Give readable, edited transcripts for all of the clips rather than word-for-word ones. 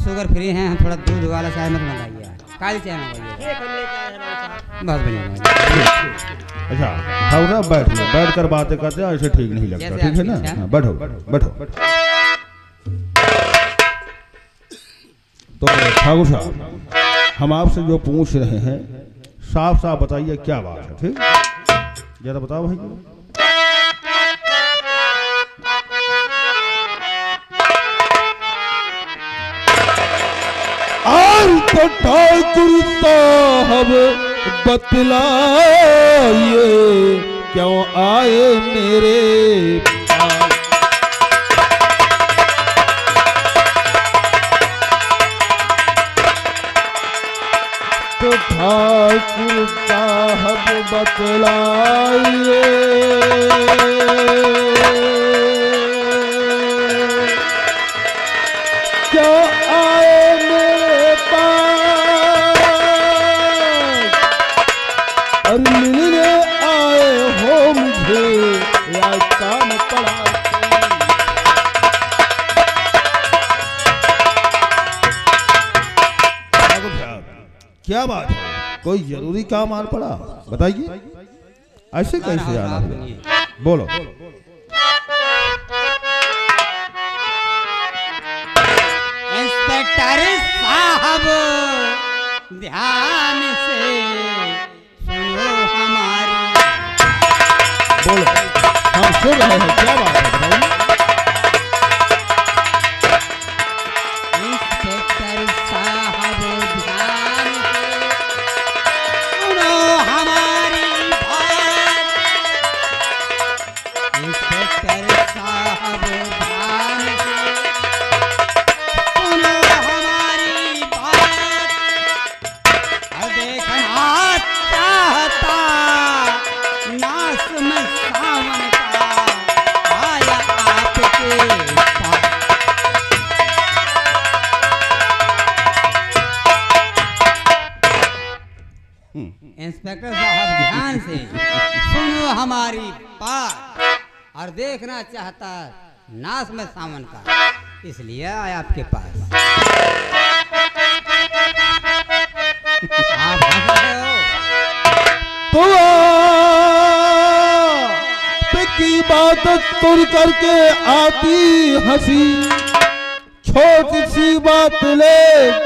Sugar free हैं, हम थोड़ा दूध वाला चाय मत मंगाइए, काली चाय मंगाइए। बहुत बढ़िया। अच्छा ठाकुर साहब बैठिए, बैठ कर बातें करते हैं, ऐसे ठीक नहीं लगता, ठीक है ना? हाँ, बैठो बैठो। तो ठाकुर साहब हम आपसे जो पूछ रहे हैं साफ साफ बताइए क्या बात है, ठीक? जरा बताओ भाई। और तो ठाकुर साहब बतलाइए क्यों आए मेरे पास? तो ठाकुर साहब बतलाइए क्यों आए मेरे पास? और मिलने आए हो मुझे या काम पड़ा? क्या बात है, कोई जरूरी काम आ पड़ा? बताइए, ऐसे कैसे आना हुआ? बोलो। इंस्पेक्टर साहब ध्यान से सुनो हमारी। बोलो, हम सुन रहे हैं, क्या बात है बताइए। इंस्पेक्टर साहब ध्यान से सुनो हमारी बात। इंस्पेक्टर साहब ध्यान से सुनो हमारी बात। और देखना चाहता नास में सावन का आया आपके पास। इंस्पेक्टर साहब ध्यान से सुनो हमारी बात। और देखना चाहता नास में सावन का, इसलिए आया आपके पास। आप हंस रहे हो? तो की बात तुर करके आती हंसी, छोटी सी बात ले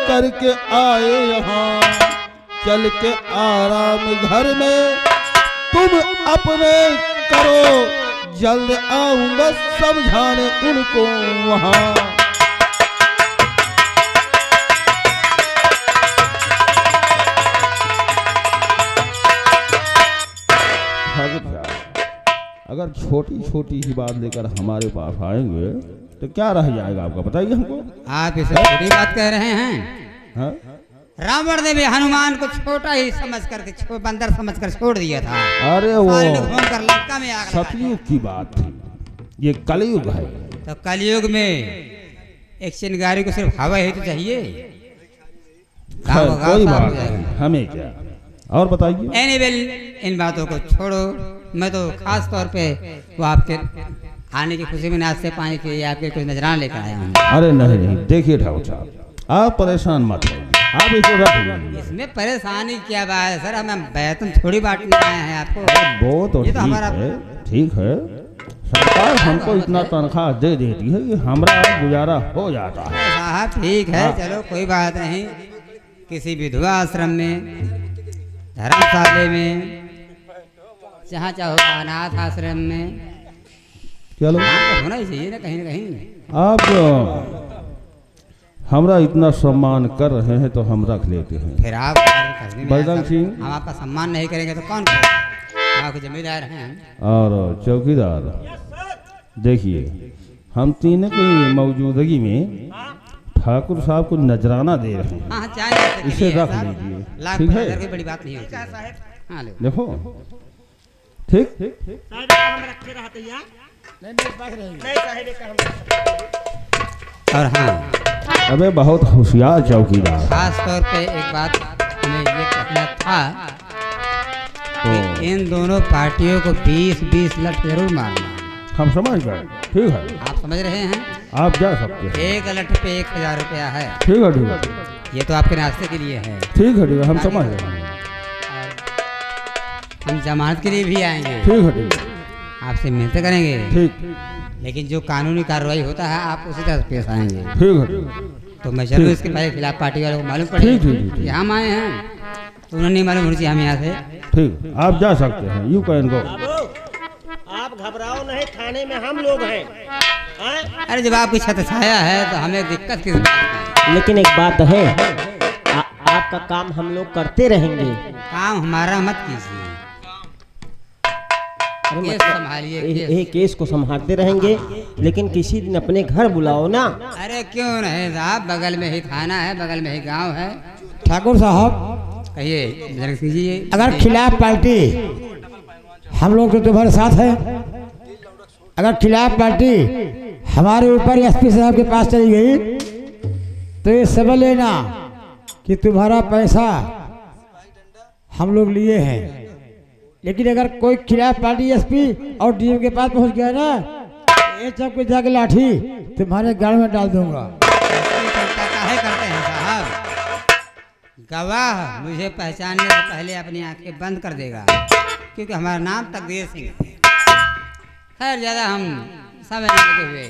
करके आए यहाँ, चल के आराम घर में तुम अपने करो, जल्द आऊंगा समझाने उनको वहाँ। अगर छोटी छोटी ही बात लेकर हमारे पास आएंगे तो क्या रह जाएगा आपका, बताइए हमको। आप इसे छोटी बात कह रहे हैं? हाँ? रावण ने भी हनुमान को छोटा ही समझ करके बंदर समझ कर छोड़ दिया था। अरे वो घूमकर लंका में आग लगाई। सतयुग की बात थी, ये कलयुग है। तो कलयुग में एक चिंगारी को सिर्फ हवा ही तो चाहिए। कोई बात नहीं, हमें क्या। और बताइए। एनीवेल इन बातों को छोड़ो, मैं तो खास तौर पे वो आपके आने की खुशी में नाश्ते पानी के लिए आपके कुछ नजराना लेकर आया हूँ। अरे नहीं नहीं, देखिए ठाकुर साहब आप परेशान मत होइए, आप इसको रख लीजिए। इसमें परेशानी क्या बात है सर, हमें वेतन थोड़ी बांटने आए हैं आपको। वो तो ठीक है, ठीक है, सरकार हमको इतना तनख्वाह दे देती है कि हमारा गुजारा हो जाता है। साहब ठीक है, चलो कोई बात नहीं। किसी विधवा आश्रम में, धर्मशाला में, जहाँ चाहो अनाथ आश्रम में, चलो होना ही चाहिए ना कहीं। आप हमरा इतना सम्मान कर रहे हैं तो हम रख लेते हैं। फिर आप बलराम सिंह, हम आपका सम्मान नहीं करेंगे तो कौन करेगा? आपके जमींदार हैं। और चौकीदार, देखिए हम तीनों की मौजूदगी में ठाकुर साहब को नजराना दे रहे हैं। हाँ, चाय इसे रख लीजिए, लाख ठीक है? कोई बड़ी बात नहीं होती है। हाँ, लो। देखो ठीक। और हाँ, अबे बहुत होशियार चौकीदार। खास तौर पे एक बात हमें ये कहना था कि इन दोनों पार्टियों को 20-20 लठ जरूर मारना। हम समझ गए, ठीक है। आप समझ रहे हैं? आप जा सकते हैं। एक लठ पे 1000 रुपया है। ठीक है ठीक है ये तो आपके नाश्ते के लिए है। ठीक है ठीक है, हम समझ रहे हैं। हम जमानत के लिए भी आएंगे। ठीक है ठीक है आपसे मिलते करेंगे। ठीक लेकिन जो कानूनी कार्रवाई होता है आप उसी तरह से पेश आएंगे। ठीक है ठीक है तो मैं चलूँ इसके पहले खिलाफ पार्टी वालों को मालूम ठीक, ठीक, पड़ेगा ठीक। कि हम आए हैं, तो उन्हें नहीं मालूम होनी चाहिए हम यहाँ से। ठीक, आप जा सकते हैं। You can go. आप घबराओ नहीं, थाने में हम लोग हैं। अरे जब आपकी छत छाया है तो हमें दिक्कत किस बात की? लेकिन एक बात है, आपका काम हम लोग करते रहेंगे। काम हमारा मत कीजिए, केस संभालिए केस। केस को संभालते रहेंगे, लेकिन किसी दिन अपने घर बुलाओ ना। अरे क्यों नहीं साहब, बगल में ही थाना है, बगल में ही गांव है। ठाकुर साहब, कहिए जरा कीजिए। अगर खिलाफ पार्टी हम लोग तो तुम्हारे साथ है, अगर खिलाफ पार्टी हमारे ऊपर एसपी साहब के पास चली गई तो ये समझ लेना कि तुम्हारा पैसा हम लोग लिए हैं। लेकिन अगर कोई खिलाफ पार्टी एसपी और डीएम के पास पहुंच गया ना, ये सब कुछ जाके लाठी तुम्हारे गाड़ में डाल दूंगा। चिंता काहे करते हैं साहब, गवाह मुझे पहचानने से पहले अपनी आंखें बंद कर देगा, क्योंकि हमारा नाम तकदीर सिंह है। खैर ज्यादा हम समय नहीं लगे हुए।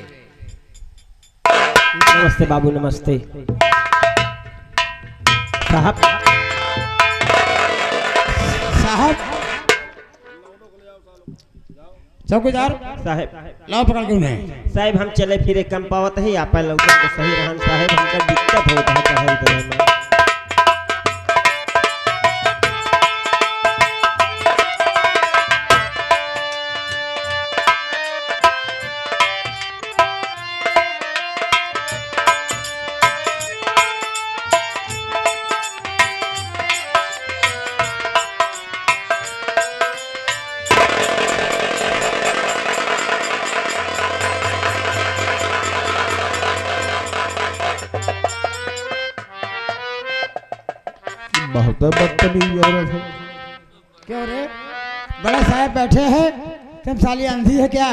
नमस्ते बाबू, नमस्ते साहब। साहब, चौकीदार साहब लाओ पकड़ के उन्हें। साहब हम चले फिरे कम पावत है, आप लौटन तो सही रहन साहब, हमका दिक्कत होता है कहीं तरह में। बहुत बदतमीज औरत है। क्यों रे, बड़ा साहब बैठे हैं, तुम साली अंधी है क्या?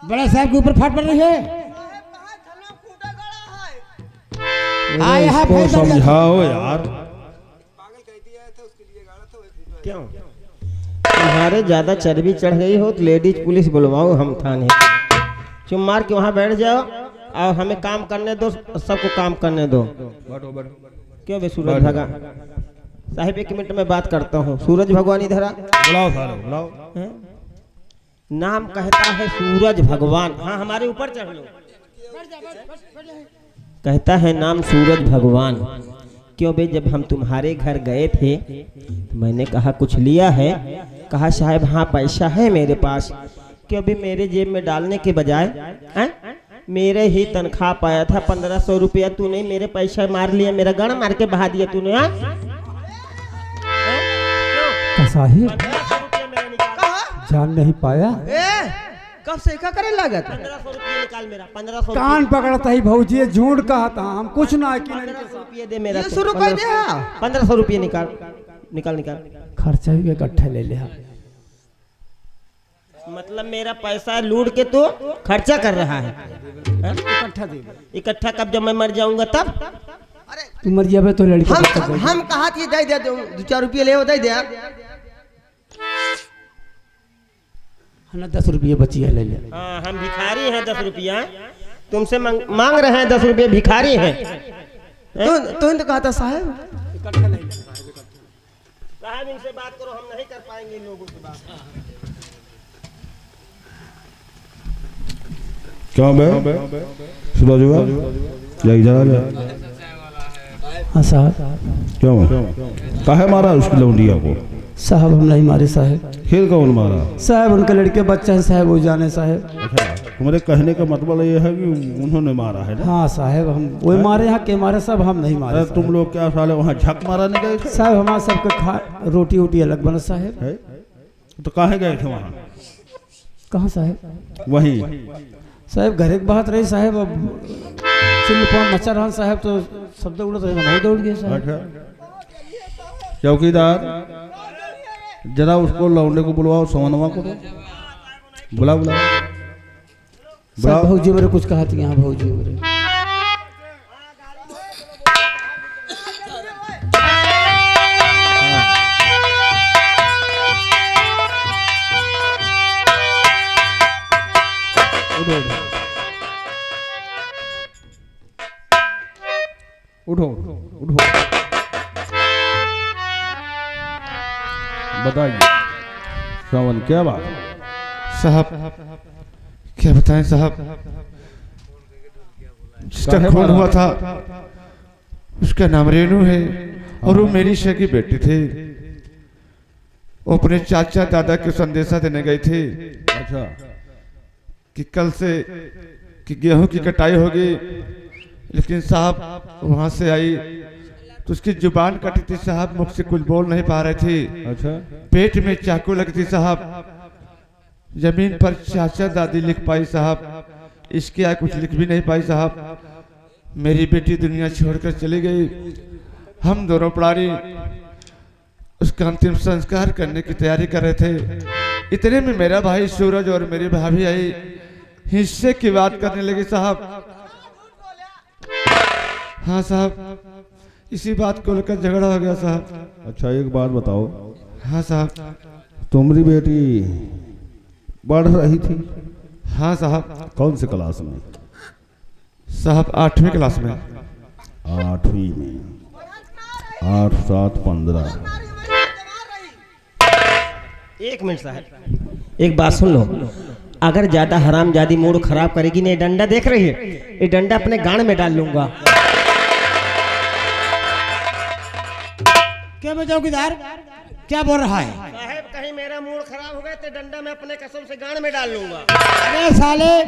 बड़ा साहब के ऊपर फाट पड़ रही है। हाँ, यहाँ इसको फिर दर्ज- समझाओ यार। क्यों तुम्हारे ज्यादा चर्बी चढ़ गई हो तो लेडीज पुलिस बुलवाओ हम थाने। चुप मार के वहाँ बैठ जाओ और हमें काम करने दो, सबको काम करने दो। क्यों बे सूरज भगवान साहिब, 1 मिनट में बात करता हूँ। सूरज भगवान इधर आ। बुलाओ सारे बुलाओ। हैं? नाम कहता है सूरज भगवान। हाँ हमारे ऊपर चढ़ लो। कहता है नाम सूरज भगवान। क्यों बे, जब हम तुम्हारे घर गए थे तो मैंने कहा कुछ लिया है? कहा साहब हाँ पैसा है मेरे पास। क्यों बे, मेरे जेब में डालने के बजाय हैं? मेरे ही तनख्वाह पाया था 1500 रुपया, तूने मेरे पैसा मार लिया, मेरा गण मार के बहा दिया तूने। हाँ साहिब जान नहीं पाया, कब से क्या करे लागत? 1500 रुपया निकाल मेरा, 1500 कान पकड़ता ही भौजी, झूठ कहा था, हम कुछ ना कि 1500 रुपया दे मेरा। ये शुरू कर दिया। 1500 रुपया निकाल निकाल निकाल। खर्चा भी इकट्ठा ले लिया। मतलब मेरा पैसा लूट के तो खर्चा कर रहा है। इकट्ठा दे। इकट्ठा कब, जब मैं मर जाऊंगा तब? तू मर जाबे तो लड़की हम कहा थी दे दे 2-4 रुपये ले दे दे। ना 10 रुपये बची है, ले ले। हाँ हम भिखारी हैं, 10 रुपया तुमसे मांग रहे हैं, 10 रुपये भिखारी हैं। तो कहा था साहब, साहब इनसे बात करो, हम नहीं कर पाएंगे इन लोगों से बात। क्यों बे सूरज हुआ यही जा। हाँ साहब। क्यों काहे मारा उसकी लौंडिया को? साहब हम नहीं मारे साहब। फिर कौन मारा? साहब उनके लड़के बच्चे हैं साहब, वो जाने साहब। अच्छा, तुम्हारे कहने का मतलब ये है कि उन्होंने मारा है ना? हाँ साहब, हम वो मारे, यहाँ के मारे सब, हम नहीं मारे। अरे तुम लोग क्या साले वहाँ झक मारा नहीं गए थे? साहब हमारा सबके खा रोटी वोटी अलग बना साहब। है? तो काहे गए थे वहाँ? कहाँ साहब? वहीं साहब घर एक बात रही साहब, अब चिल्लपन मचा रहा साहब, तो शब्द उड़त रहे, हम दौड़ गए साहब। अच्छा चौकीदार, जरा उसको लौंडे को बुलवाओ, सोनवा को बुला बुला। बड़ा- भौजी मेरे कुछ कहा थी यहाँ भौजी मेरे उठो उठो बताइए श्रवण क्या बात? साहब क्या बताएं साहब, जिसका काहे खून मारा? हुआ था उसका नाम रेनू है और वो मेरी शकी बेटी थी। वो अपने चाचा दादा के संदेशा देने गई थी अच्छा कि कल से कि गेहूं की कटाई होगी, लेकिन साहब वहां से आई तो उसकी जुबान कटी थी साहब, मुख से कुछ बोल नहीं पा रही थी, अच्छा पेट में चाकू लगी थी साहब। जमीन पर चाचा दादी लिख पाई साहब, इसके आगे कुछ लिख भी नहीं पाई साहब। मेरी बेटी दुनिया छोड़कर चली गई। हम दोनों प्राणी उसका अंतिम संस्कार करने की तैयारी कर रहे थे। इतने में मेरा भाई सूरज और मेरी भाभी आई, हिस्से की बात करने लगी साहब। हाँ साहब, इसी बात को लेकर झगड़ा हो गया साहब। अच्छा एक बात बताओ, हाँ साहब। तुम्हारी बेटी पढ़ रही थी हाँ साहब। कौन से क्लास में? साहब 8वीं क्लास में। 8वीं में। 8 7 15। एक मिनट साहब, एक बात सुन लो। अगर ज्यादा हरामजादी मूड खराब करेगी ना, ये डंडा देख रही है, ये डंडा अपने गांड में डाल लूंगा। क्या मैं चौकीदार क्या बोल रहा है? साहब कहीं मेरा मूड खराब हो गया तो डंडा मैं अपने कसम से गांड में डाल लूंगा। अरे साले,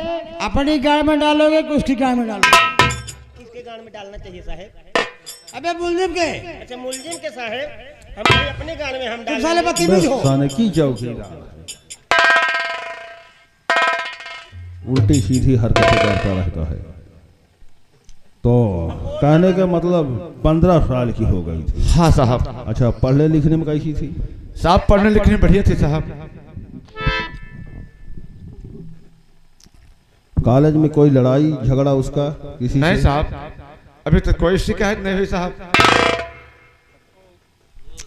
अपनी गाड़ में डालोगे कि उसकी गाड़ में डालोगे? किसके गांड में डालना चाहिए साहब? अबे मुलजिम के, अच्छा मुलजिम के साहब, हम अपने गांड में हम तुम डाल साले बदतमीज हो। साने की चौकीदार उल्टी सीधी हरकतें करता रहता है। तो कहने का मतलब 15 साल की हो गई थी। हाँ साहब। अच्छा पढ़ने लिखने में कैसी थी? साहब पढ़ने लिखने में बढ़िया थी साहब। कॉलेज में कोई लड़ाई झगड़ा उसका किसी नहीं से? साहब, अभी तो कोई शिकायत नहीं हुई साहब।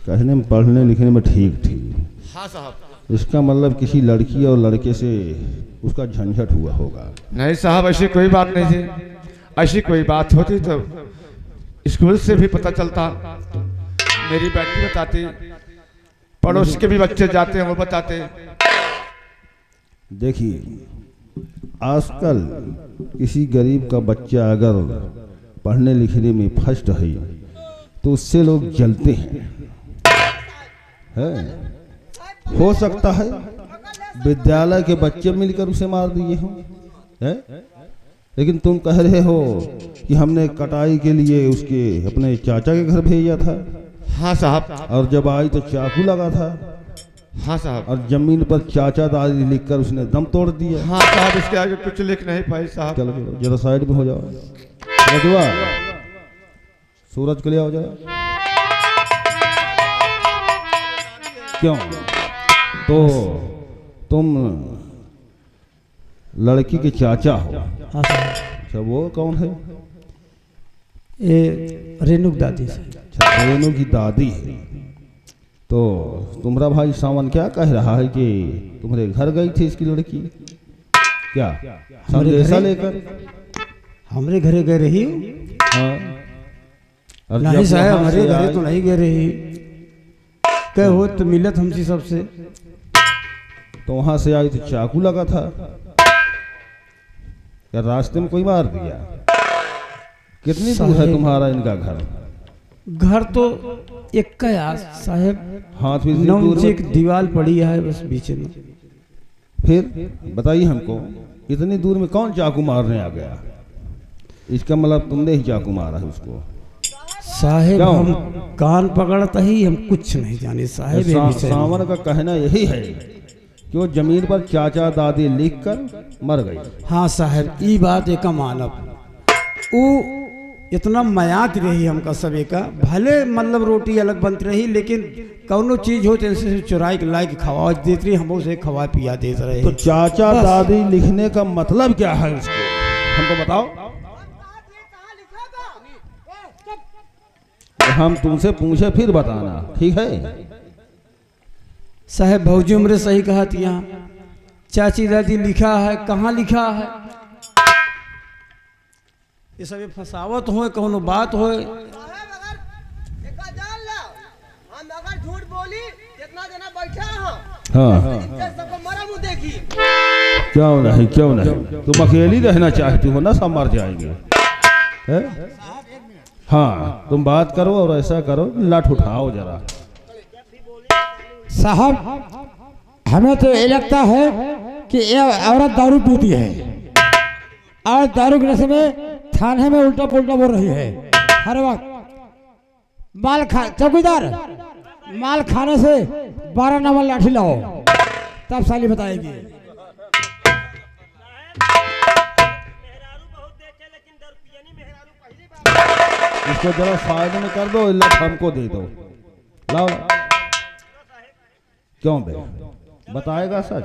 कहने में पढ़ने लिखने में ठीक थी। हाँ साहब। इसका मतलब किसी लड़की और लड़के से उसका झंझट हुआ होगा। नहीं साहब, ऐसी कोई बात नहीं थी। ऐसी कोई बात होती तो स्कूल से भी पता चलता, मेरी बेटी बताती, पड़ोस के भी बच्चे जाते हैं वो बताते। देखिए आजकल किसी गरीब का बच्चा अगर पढ़ने लिखने में फर्स्ट है तो उससे लोग जलते हैं। हो सकता है विद्यालय के बच्चे मिलकर उसे मार दिए हों, है? लेकिन तुम कह रहे हो कि हमने कटाई के लिए उसके अपने चाचा के घर भेजा था। हाँ साहब। और जब आई तो चाकू लगा था। हाँ साहब। और जमीन पर चाचा दादी लिखकर उसने दम तोड़ दिया। हाँ साहब, इसके आगे कुछ लिख नहीं पाई साहब। चलो चलो जरा साइड में हो जाओ। रजुआ सूरज के लिए हो जाओ। क्यों? तो तुम लड़की के चाचा हो? हाँ साहब, अच्छा वो कौन है? ये रेणुक दादी से। अच्छा रेणु की दादी है। तो तुम्हारा भाई सावन क्या कह रहा है कि तुम्हारे घर गई थी इसकी लड़की? क्या संदेशा लेकर? हमारे घरे गए रही? हाँ। और नहीं जब साहब, वहाँ हमारे से घरे आई- तो नहीं गए रही। कह हो तो मिलत हमसे सबसे। तो वहां से आई तो चाकू लगा था। क्या रास्ते में कोई मार दिया? कितनी दूर है तुम्हारा इनका घर? घर तो एक का यार साहब, हाथ भी इतनी 9 दूर इंच में? एक दीवार पड़ी है बस बीच में। फिर बताइए हमको, इतनी दूर में कौन चाकू मारने आ गया? इसका मतलब तुमने ही चाकू मारा है उसको? साहेब क्यों? हम कान पकड़ता ही, हम कुछ नहीं जाने साहेब। ये विषय में। सावन का कहना यही है कि वो जमीन पर चाचा दादी लिखकर मर गई। हाँ साहब, ई बात एक मानव। ऊ इतना मयात रही हमका सबे का, भले मतलब रोटी अलग बनती रही, लेकिन कौनो चीज हो तो इनसे चुराई के ला के खवा देती रही, हम उसे खवा पिया देते रहे। तो चाचा दादी लिखने का मतलब क्या है उसको हमको बताओ। हम तुमसे पूछे फिर बताना, ठीक है? साहब भौजी उम्र सही कहा थी, यहाँ चाची दादी लिखा है, कहाँ लिखा है? ये सब फसावत हो, कौनो बात हो। अगर झूठ बोली जितना जना बैठा हाँ सबको मरा मुंह देखी। क्यों नहीं, क्यों नहीं, तुम अकेली रहना चाहती हो ना, सब मर जाएंगे। है? हाँ तुम बात करो और ऐसा करो, लाठ उठाओ जरा। साहब हमें तो ये लगता है कि ये औरत दारू पीती है और दारू के नशे में थाने में उल्टा पुल्टा बोल रही है हर वक्त। माल खा चौकीदार, माल खाने से 12 नंबर लाठी लाओ, तब साली बताएगी। इसको जरा साइड में कर दो, इल्लत हमको दे दो। लाओ। क्यों बे, बताएगा सच?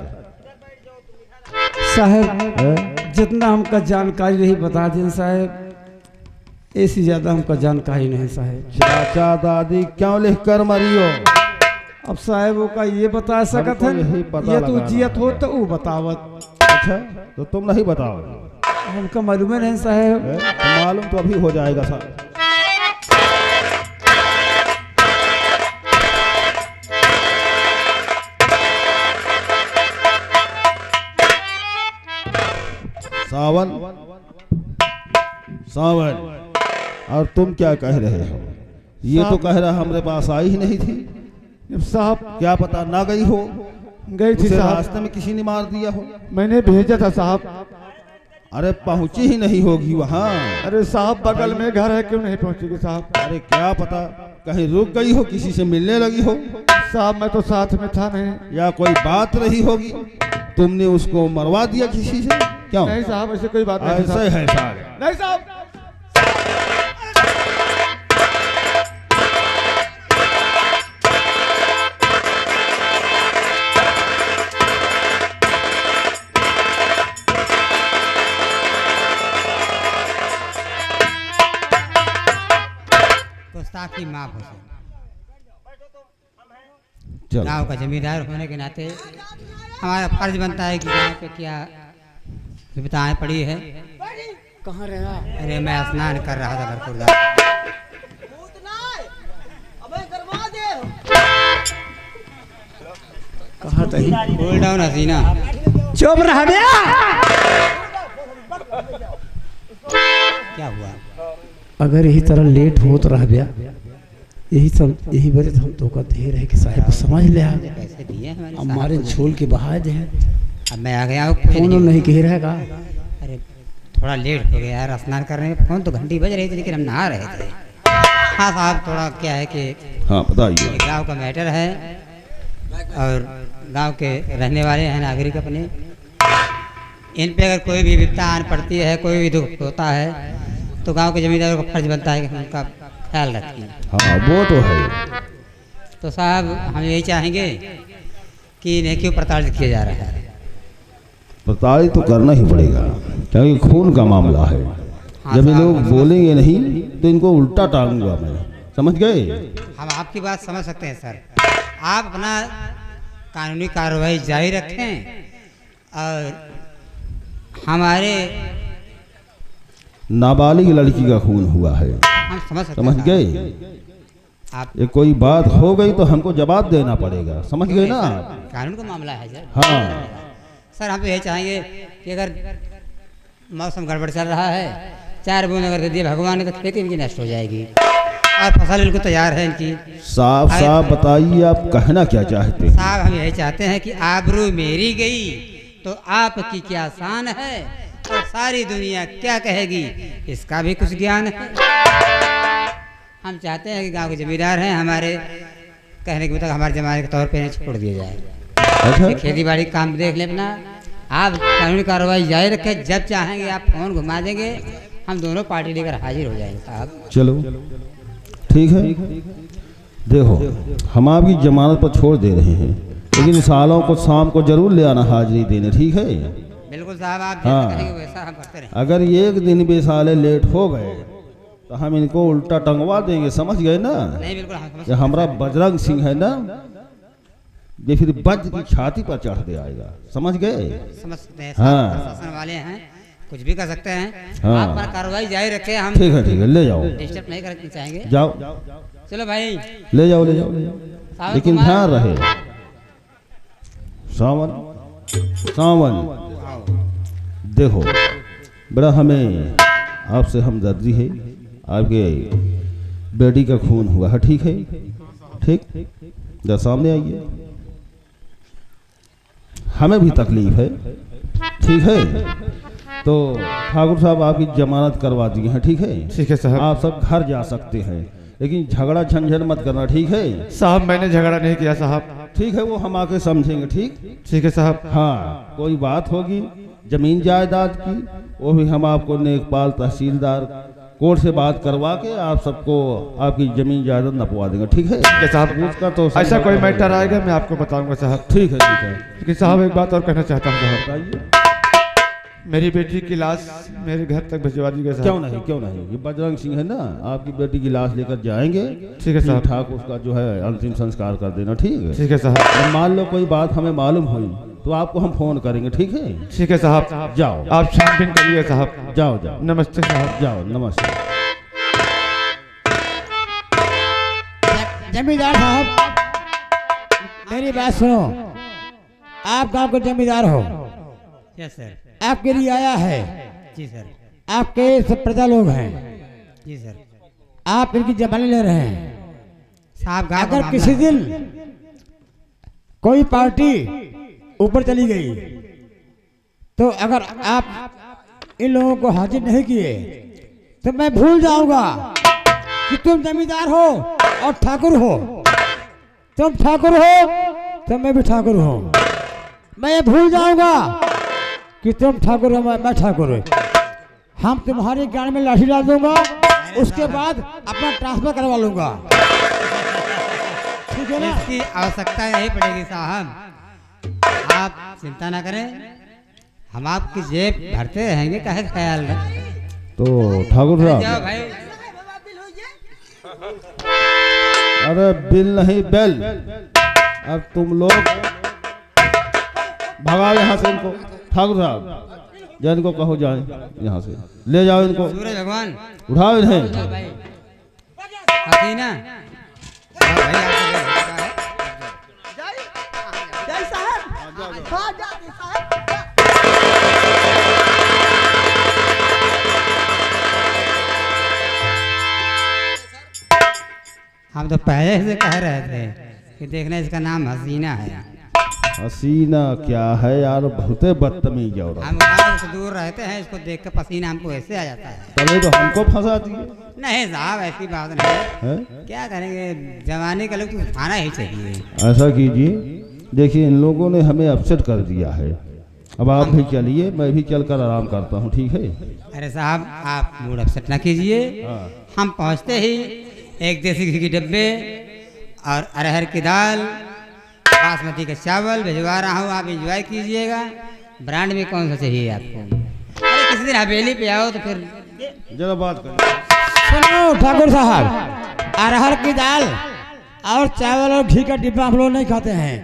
साहब जितना हमका जानकारी रही बता दें साहब, ऐसी ज्यादा हमका जानकारी नहीं साहब। चाचा दादी क्यों लिख कर मरियो? अब साहब वो का ये बता सकत है, यही पता ये तो लगाना जियत हो तो वो बतावत। अच्छा तो तुम नहीं बताओ? हमका मालूम नहीं साहब। तो मालूम तो अभी हो जाएगा साहब। सावन सावन, और तुम क्या कह रहे हो? ये तो कह रहा हमारे पास आई ही नहीं थी साहब। क्या पता ना गई हो, गई थी उसे साहब, रास्ते में किसी ने मार दिया हो। मैंने भेजा था साहब। अरे पहुंची ही नहीं होगी वहाँ। अरे साहब बगल में घर है, क्यों नहीं पहुंचेगी साहब? अरे क्या पता कहीं रुक गई हो, किसी से मिलने लगी हो साहब मैं तो साथ में था नहीं। या कोई बात रही होगी, तुमने उसको मरवा दिया किसी से। क्यों? नहीं साहब ऐसे कोई बात नहीं ऐसे है सारे। नहीं साहब। गुस्ताखी माफ हो सके। चलो गांव का जमींदार होने के नाते हमारा फर्ज बनता है कि गांव पे क्या विपदाएं पड़ी है। कहाँ रहा? अरे मैं स्नान कर रहा था भरपूर। कहाँ तही कूल डाउन हसीना। चुप रह बे। क्या हुआ? अगर यही तरह लेट हो तो रह गया, यही वजह से हम तो का दे रहे कि साहब समझ ले आ गया। पैसे दिए हमारे हमारे झोल के बहा दे। अब मैं आ गया हूँ। फोन नहीं कह रहेगा। अरे थोड़ा लेट हो गया यार, स्नान करने में फोन तो घंटी बज रही थी, लेकिन हम नहा रहे थे। हाँ साहब थोड़ा क्या है कि हाँ बताइए। ये गांव का मैटर है और गांव के रहने वाले हैं नागरिक अपने, इन पे अगर कोई भी विपदा आन पड़ती है, कोई भी दुख होता है, तो गांव के जमींदारों का फर्ज बनता है कि हम उनका ख्याल रखें। हाँ वो तो है। तो साहब हम यही चाहेंगे कि इन्हें क्यों प्रताड़ित किया जा रहा है। प्रताड़ित तो करना ही पड़ेगा, क्योंकि खून का मामला है। हाँ जब ये साहब, लोग बोलेंगे नहीं तो इनको उल्टा टांगूंगा मैं, समझ गए? हम आपकी बात समझ सकते हैं सर। आप अपना कानूनी कार्रवाई जारी रखें और हमारे नाबालिग लड़की का खून हुआ है, हम समझ सकते समझ हैं गए? आप ये कोई बात हो गई तो हमको जवाब देना पड़ेगा, समझ गए ना? कानून का मामला है सर। हाँ सर हम तो यही चाहेंगे कि अगर मौसम गड़बड़ चल रहा है, 4 बूंद अगर दे दिए भगवान ने तो खेती इनकी नष्ट हो जाएगी और फसल बिल्कुल तैयार है इनकी। साफ साफ बताइए आप कहना क्या चाहते हैं? साहब हम यही चाहते हैं कि आबरू मेरी गई तो आपकी क्या शान है और सारी दुनिया क्या कहेगी, इसका भी कुछ ज्ञान है। हम चाहते हैं कि गांव के जमींदार हैं, हमारे कहने के मुताबिक हमारे जमाने के तौर पे इन्हें छोड़ दिया जाए। अच्छा खेती बाड़ी काम देख ले अपना, आप कानूनी कार्रवाई जारी रखें। जब चाहेंगे आप फोन घुमा देंगे हम दोनों पार्टी लेकर हाजिर हो जाएंगे साहब। चलो ठीक है। देखो हम आपकी जमानत पर छोड़ दे रहे हैं, लेकिन सालों को शाम को जरूर ले आना हाजिरी देने, ठीक है? बिल्कुल साहब, आप हाँ। जैसा कहेंगे वैसा हम करते रहेंगे। अगर एक दिन भी साले लेट हो गए तो हम इनको उल्टा टंगवा देंगे, समझ गए ना? नहीं बिल्कुल हम समझ ये हमारा बजरंग सिंह है ना, ये फिर बज की छाती पर चढ़ दे आएगा, समझ गए? समझ सकते हैं हाँ। साहब, प्रशासन वाले हैं, कुछ भी कर सकते हैं। हाँ। आप पर कार्रवाई जारी रखे, हम ठीक है ले जाओ, डिस्टर्ब नहीं करना चाहेंगे। जाओ चलो भाई, ले जाओ ले जाओ ले जाओ, सावन लेकिन कुमार। ध्यान रहे सावन सावन देखो बड़ा हमें आपसे हमदर्दी है, आपके बेटी का खून हुआ है, ठीक है? ठीक, जरा सामने आइए, हमें भी तकलीफ है, ठीक है? तो ठाकुर साहब आपकी जमानत करवा दी है, ठीक है? ठीक है साहब। आप सब घर जा सकते हैं, लेकिन झगड़ा झंझट मत करना, ठीक है? साहब मैंने झगड़ा नहीं किया साहब। ठीक है, वो हम आके समझेंगे, ठीक? ठीक है साहब। हाँ, कोई बात होगी जमीन जायदाद की, वो भी हम आपको नेकपाल तहसीलदार कोर्ट से बात करवा के आप सबको आपकी जमीन जायदाद नपवा देंगे, ठीक है? ठीक है साहब। उसका तो ऐसा कोई मैटर आएगा मैं आपको बताऊंगा साहब। ठीक है ठीक है, लेकिन साहब एक बात और कहना चाहता हूँ साहब, बताइए। मेरी बेटी की लाश मेरे घर तक भिजवा दीजिए साहब। क्यों नहीं क्यों नहीं, ये बजरंग सिंह है ना, आपकी बेटी की लाश लेकर जाएंगे, ठीक है साहब। ठाक उसका जो है अंतिम संस्कार कर देना, ठीक है? ठीक है साहब। और मान लो कोई बात हमें मालूम हुई तो आपको हम फोन करेंगे, ठीक है? ठीक है साहब। जाओ आप छानबीन करिए साहब। जाओ जाओ, नमस्ते साहब। जाओ नमस्ते। जमींदार साहब मेरी बात सुनो, आप गांव के जमींदार हो, यस सर। आपके लिए आया है, जी सर। आपके सब प्रजा लोग हैं, जी सर। आप इनकी जमानत ले रहे हैं। साहब गाँव का अगर मामला किसी है। दिन कोई पार्टी ऊपर चली गई तो अगर आप इन लोगों को हाजिर नहीं किए तो मैं भूल जाऊंगा कि तुम जमींदार हो और ठाकुर हो। तुम ठाकुर हो तो मैं भी ठाकुर हूँ। मैं ये भूल जाऊंगा कि तुम ठाकुर हो, मैं ठाकुर हूँ। हम तुम्हारे गाड़ी में लाठी डाल दूंगा, उसके बाद अपना ट्रांसफर करवा लूंगा, ठीक है ना? इसकी आवश्यकता नहीं पड़ेगी साहब, आप चिंता ना करें, हम आपकी जेब भरते रहेंगे, काहे का ख्याल रखें। तो ठाकुर जाओ साहब, भाई। बाबा बिल होइए। अरे बिल नहीं बेल, अब तुम लोग भगाओ यहाँ से इनको। ठाकुर साहब जा इनको कहो जाए, यहाँ से ले जाओ इनको, सूरज भगवान उठाओ इन्हें। चलो भाई, हसीना भाई आपसे हो चुका है। जय साहब। हाँ जाते साहब। हम तो पहले से कह रहे थे कि देखना इसका नाम हसीना है। हसीना क्या है यार, बहुत बदतमीज औरत। हम गाँव से दूर रहते हैं, इसको देख कर पसीना हमको ऐसे आ जाता है। पहले तो हमको फंसा दिए नहीं साहब ऐसी बात नहीं है, हैं? क्या करेंगे, जवानी का लोग तो खाना ही चाहिए। ऐसा कीजिए, देखिए इन लोगों ने हमें अपसेट कर दिया है, अब आप भी चलिए, मैं भी चलकर आराम करता हूँ, ठीक है? अरे साहब आप मूड अपसेट ना कीजिए, हाँ। हम पहुंचते ही एक देसी घी के डब्बे और अरहर की दाल, बासमती का चावल भिजवा रहा हूँ, आप एंजॉय कीजिएगा। ब्रांड में कौन सा चाहिए आपको? अरे किसी दिन हवेली पे आओ तो फिर जरा बात करिए। सुनो ठाकुर साहब, अरहर की दाल और चावल और घी का डिब्बा हम लोग नहीं खाते हैं।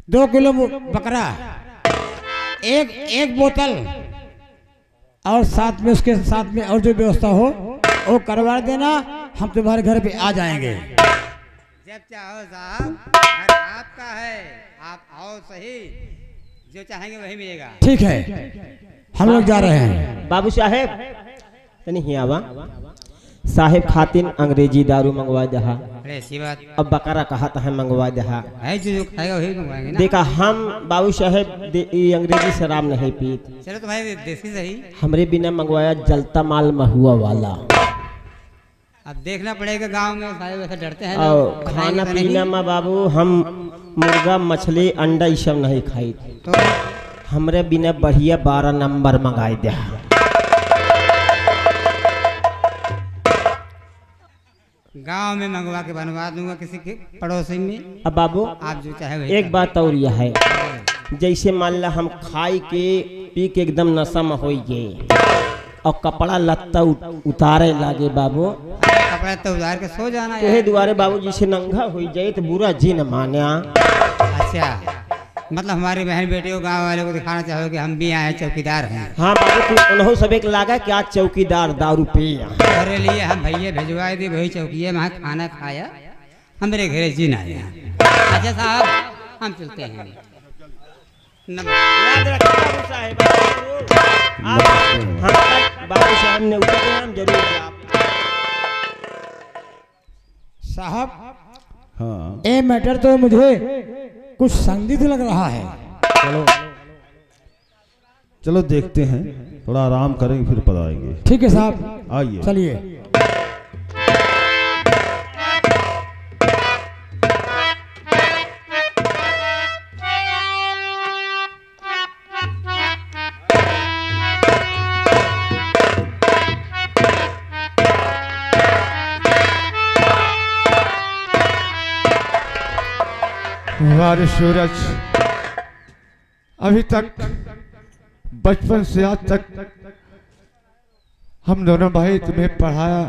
2 किलो बकरा, एक बोतल, और साथ में उसके साथ में और जो व्यवस्था हो वो करवा देना, हम तुम्हारे घर पे आ जाएंगे। जब चाहो साहब, घर आपका है, आप आओ सही, जो चाहेंगे वही मिलेगा। ठीक है, हम लोग जा रहे हैं। बाबू साहेब तनी ही आवा, साहेब खातिन अंग्रेजी दारू मंगवा दहा, अरे ऐसी बात अब बकरा कहा है मंगवा दहा। है, जो खाएगा वही मंगवाएंगे ना। देखा हम बाबू साहेब ये अंग्रेजी शराब नहीं पीत, चलो तुम्हारी देसी सही, हमरे बिना मंगवाया जलता माल महुआ वाला। अब देखना पड़ेगा, गांव में सारे वैसे डरते हैं और लोग, खाना बताएंगे तो नहीं। पीना में बाबू हम मुर्गा मछली अंडा ये सब नहीं खाई, तो हमरे बिना बढ़िया 12 नंबर मंगाई दे। गांव में मंगवा के बनवा दूंगा किसी के पड़ोसी में। अब बाबू आप जो चाहे वही एक बात और यह है, जैसे मान ला हम खाई के पी के एकदम नशा में हो गए और कपड़ा लत्ता उतारे लागे बाबू, कपड़ा तो उतार के सो जाना यही दुआरे बाबू जिसे नंगा हो जाए तो बुरा जी न माने। अच्छा, मतलब हमारी बहन बेटी को गांव वाले को दिखाना चाहो कि हम भी आए चौकीदार हैं। हाँ बाबू, तू उन्हों सब एक लागा कि आज चौकीदार दारू पिया। अरे लिए हम भैया भिजवाए दी, वही चौकीए में खाना खाया, हम मेरे घरे जी ना आया। अच्छा साहब हम चलते हैं। याद रखना बाबू साहब, बाबू साहब ने उतर हम जरूर। साहब हाँ ये मैटर तो मुझे कुछ संदिग्ध लग रहा है। चलो चलो देखते हैं, थोड़ा आराम करेंगे फिर बताएंगे। ठीक है साहब, आइए। चलिए। वारे सूरज, अभी तक बचपन से आज तक हम दोनों भाई तुम्हें पढ़ाया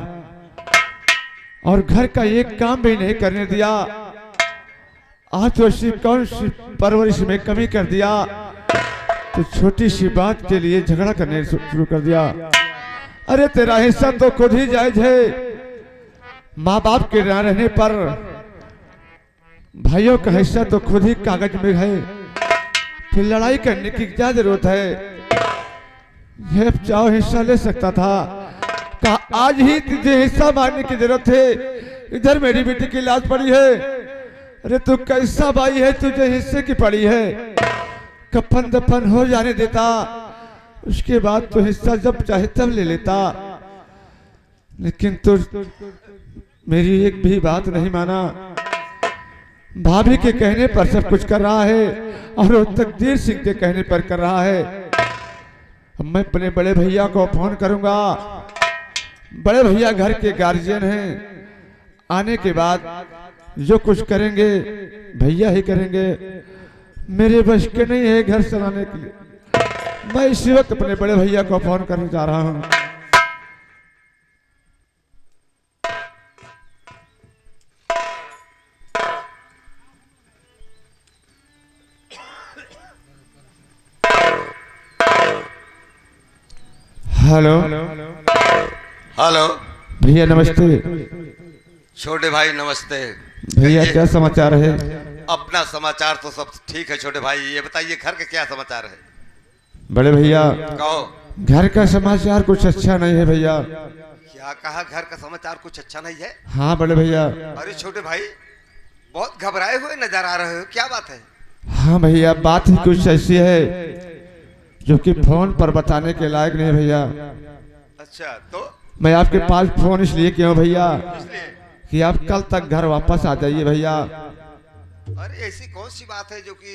और घर का एक काम भी नहीं करने दिया। आज तो ऐसी कौन सी परवरिश में कमी कर दिया तो छोटी सी बात के लिए झगड़ा करने शुरू कर दिया। अरे तेरा हिस्सा तो खुद ही जायज है, माँ बाप के ना रहने पर भाइयों का हिस्सा तो खुद ही कागज में है, फिर लड़ाई करने की क्या जरूरत है। ये चाहो हिस्सा ले सकता था, कहा आज ही तुझे हिस्सा मारने की जरूरत है। इधर मेरी बेटी की लाश पड़ी है, अरे तू कैसा भाई है, तुझे हिस्से की पड़ी है। कफन दफन हो जाने देता, उसके बाद तो हिस्सा जब चाहे तब ले लेता, लेकिन तू मेरी एक भी बात नहीं माना। भाभी के कहने पर सब कुछ कर रहा है और वो तकदीर सिंह के कहने पर कर रहा है। मैं अपने बड़े भैया को फोन करूंगा, बड़े भैया घर के गार्जियन हैं, आने के बाद जो कुछ करेंगे भैया ही करेंगे, मेरे बस के नहीं है घर चलाने के लिए। मैं इसी वक्त अपने बड़े भैया को फोन करने जा रहा हूं। हेलो हेलो भैया नमस्ते। छोटे भाई नमस्ते। भैया क्या समाचार है? अपना समाचार तो सब ठीक है छोटे भाई, ये बताइए घर के क्या समाचार है? बड़े भैया कहो। घर का समाचार कुछ अच्छा नहीं है भैया। क्या कहा, घर का समाचार कुछ अच्छा नहीं है? हाँ बड़े भैया। अरे छोटे भाई बहुत घबराए हुए नजर आ रहे हो, क्या बात है? हाँ भैया बात ही कुछ ऐसी है जो कि फोन पर बताने के लायक नहीं भैया। अच्छा तो मैं आपके पास फोन इसलिए क्यों भैया इसलिए कि आप कल तक घर वापस आ जाइए भैया। अरे ऐसी कौन सी बात है जो कि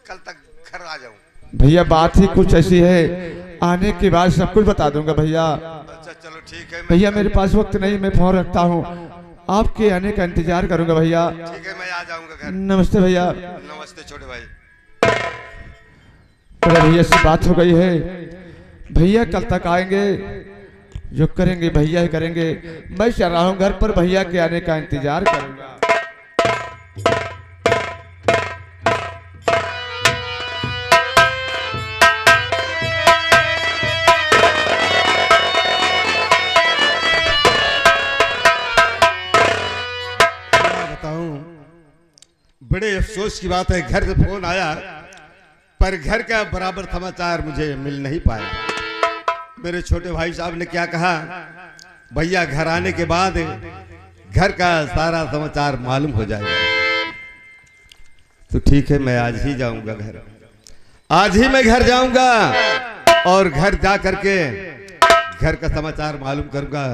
कल तक घर आ जाऊं? भैया बात ही कुछ ऐसी है, आने के बाद सब कुछ बता दूंगा भैया। अच्छा चलो ठीक है। भैया मेरे पास वक्त नहीं, मैं फोन रखता हूँ, आपके आने का इंतजार करूंगा भैया। ठीक है मैं आ जाऊंगा घर। नमस्ते भैया। नमस्ते छोटे भाई। बड़े भैया से बात हो गई है, भैया कल तक आएंगे, जो करेंगे भैया ही करेंगे। मैं चल रहा हूँ घर पर, भैया के आने का इंतजार करूंगा। बताऊं, बड़े अफसोस की बात है, घर से फोन आया पर घर का बराबर समाचार मुझे मिल नहीं पाया। मेरे छोटे भाई साहब ने क्या कहा, भैया घर आने के बाद घर का सारा समाचार मालूम हो जाएगा। तो ठीक है मैं आज ही जाऊंगा घर, आज ही मैं घर जाऊंगा और घर जा करके घर का समाचार मालूम करूंगा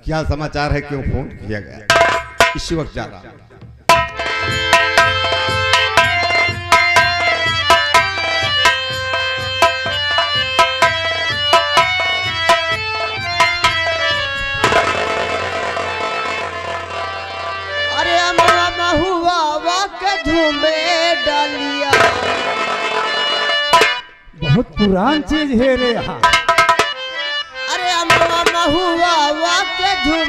क्या समाचार है, क्यों फोन किया गया। इसी वक्त जा रहा हूं। बहुत पुरान चीज है रे यहाँ। अरे अमवा महुआ के झूम